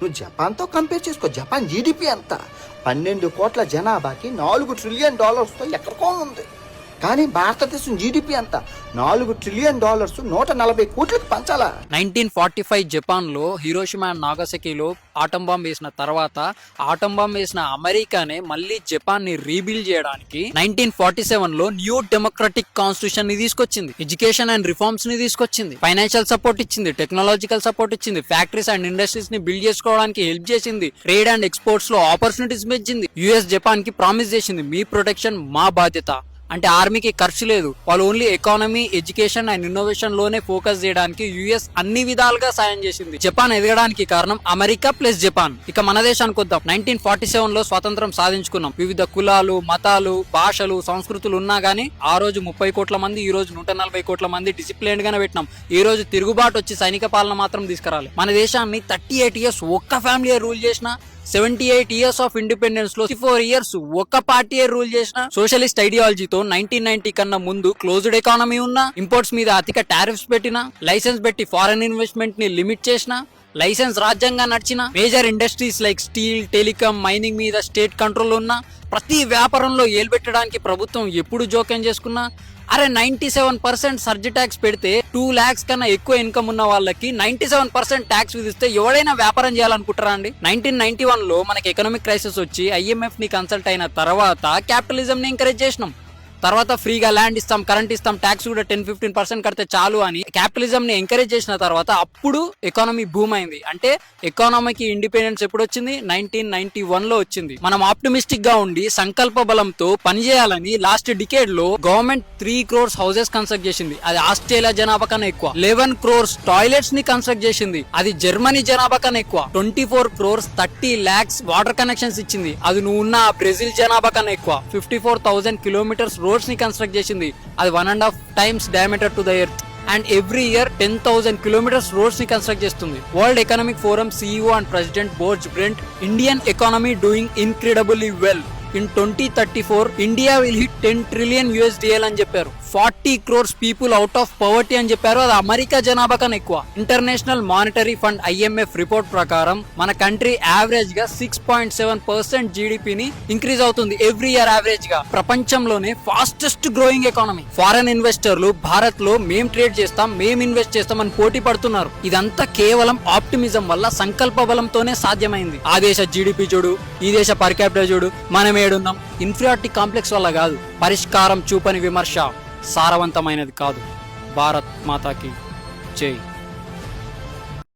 నువ్వు జపాన్తో కంపేర్ చేసుకో. Japan GDP ఎంత? 12 కోట్ల జనాభాకి $4 ట్రిలియన్ ఎక్కడికో ఉంది. కానీ భారతదేశం జీడిపి ఎంత? $4 ట్రిలియన్ 140 కోట్లకు పంచాలా? 1945 జపాన్ లో హిరోషిమా అండ్ నాగసాకిలో ఆటం బాంబ్ వేసిన తర్వాత ఆటం బాంబ్ వేసిన అమెరికానే మళ్ళీ జపాన్ ని రీబిల్డ్ చేయడానికి 1947 లో న్యూ డెమోక్రటిక్ కాన్స్టిట్యూషన్ ని తీసుకొచ్చింది. ఎడ్యుకేషన్ అండ్ రిఫార్మ్స్ ని తీసుకొచ్చింది. ఫైనాన్షియల్ సపోర్ట్ ఇచ్చింది. టెక్నాలజికల్ సపోర్ట్ ఇచ్చింది. ఫ్యాక్టరీస్ అండ్ ఇండస్ట్రీస్ ని బిల్డ్ చేసుకోవడానికి హెల్ప్ చేసింది. ట్రేడ్ అండ్ ఎక్స్పోర్ట్స్ లో ఆపర్చునిటీస్ పెంచింది. యుఎస్ జపాన్ కి ప్రామిస్ చేసింది, మీ ప్రొటెక్షన్ మా బాధ్యత. అంటే ఆర్మీకి ఖర్చు లేదు. వాళ్ళు only economy, education and innovation లోనే ఫోకస్ చేయడానికి యుఎస్ అన్ని విధాలుగా సాయం చేసింది. జపాన్ ఎదగడానికి కారణం అమెరికా ప్లస్ జపాన్. ఇక మన దేశానికి వద్దాం. 1947 లో స్వాతంత్రం సాధించుకున్నాం. వివిధ కులాలు, మతాలు, భాషలు, సంస్కృతులు ఉన్నా గానీ ఆ రోజు 30 కోట్ల మంది, ఈ రోజు 140 కోట్ల మంది డిసిప్లిన్ గానే పెట్టినాం. ఈ రోజు తిరుగుబాటు వచ్చి సైనిక పాలన మాత్రం తీసుకురాలి. మన దేశాన్ని 38 ఇయర్స్ ఒక్క ఫ్యామిలీ రూల్ చేసిన, 78 ఇయర్స్ ఆఫ్ ఇండిపెండెన్స్ లో 64 ఇయర్స్ ఒక్క పార్టీ రూల్ చేసిన, సోషలిస్ట్ ఐడియాలజీతో 1990 కన్నా ముందు క్లోజ్డ్ ఎకానమీ ఉన్న, ఇంపోర్ట్స్ మీద అధిక టారిఫ్స్ పెట్టిన, లైసెన్స్ పెట్టి ఫారెన్ ఇన్వెస్ట్మెంట్ ని లిమిట్ చేసిన, లైసెన్స్ రాజ్యంగా నడిచిన, major industries like steel, telecom, mining మీద స్టేట్ కంట్రోల్ ఉన్న, ప్రతి వ్యాపారంలో ఏలు పెట్టడానికి ప్రభుత్వం ఎప్పుడు జోక్యం చేసుకున్నా, అరే 97% సర్జ్ ట్యాక్స్ పెడితే 2 lakhs కన్నా ఎక్కువ ఇన్కమ్ ఉన్న వాళ్ళకి 97% ట్యాక్స్ విధిస్తే ఎవడైనా వ్యాపారం చేయాలనుకుంటారా అండి? 1991 లో మనకి ఎకనామిక్ క్రైసిస్ వచ్చి IMF ని కన్సల్ట్ అయిన తర్వాత క్యాపిటలిజం ని ఎంకరేజ్ చేసినాం. తర్వాత ఫ్రీగా ల్యాండ్ ఇస్తాం, కరెంట్ ఇస్తాం, ట్యాక్స్ కూడా 10-15% కడితే చాలు అని క్యాపిటలిజం ని ఎంకరేజ్ చేసిన తర్వాత అప్పుడు ఎకానమీ బూమ్ అయింది. అంటే ఎకానమీకి ఇండిపెండెన్స్ ఎప్పుడు వచ్చింది? 1991 లో వచ్చింది. మనం ఆప్టిమిస్టిక్ గా ఉండి సంకల్ప బలంతో పనిచేయాలని లాస్ట్ డికేడ్ లో గవర్నమెంట్ 3 crores హౌసెస్ కన్స్ట్రక్ట్ చేసింది. అది ఆస్ట్రేలియా జనాభా కన్నా ఎక్కువ. 11 crores టాయిలెట్స్ ని కన్స్ట్రక్ట్ చేసింది. అది జర్మనీ జనాభా కన్నా ఎక్కువ. 24 crores 30 lakhs వాటర్ కనెక్షన్స్ ఇచ్చింది. అది నువ్వు ఉన్న బ్రెజిల్ జనాభా కన్నా ఎక్కువ. 54,000 kilometers రోడ్స్ ని కన్స్ట్రక్ట్ చేసింది. అది 1.5 times diameter to the earth. And every year 10,000 kilometers roads ని కన్స్ట్రక్ట్ చేస్తుంది. World Economic Forum CEO and president Borge Brende, Indian economy doing incredibly well. In 2034 India will hit $10 trillion అని చెప్పారు. 40 crores people out of poverty అని చెప్పారు. అది America జనాభా కన్నా ఎక్కువ. International Monetary Fund IMF report ప్రకారం మన కంట్రీ యావరేజ్ గా 6.7% జీడిపిని ఇంక్రీజ్ అవుతుంది ఎవ్రీ ఇయర్ యావరేజ్ గా. ప్రపంచంలోనే ఫాస్టెస్ట్ గ్రోయింగ్ ఎకానమీ. ఫారెన్ ఇన్వెస్టర్లు భారత్ లో మేం ట్రేడ్ చేస్తాం, మేం ఇన్వెస్ట్ చేస్తాం అని పోటీ పడుతున్నారు. ఇదంతా కేవలం ఆప్టిమిజం వల్ల, సంకల్ప బలంతోనే సాధ్యమైంది. ఆ దేశ జీడిపి చూడు, ఈ దేశ పర్ క్యాపిటల్ చూడు, మనం ఏడున్నాం. ఇన్ఫీరియారిటీ కాంప్లెక్స్ వల్ల కాదు, పరిష్కారం చూపని విమర్శ సారవంతమైనది కాదు. భారత్ మాతాకి జై.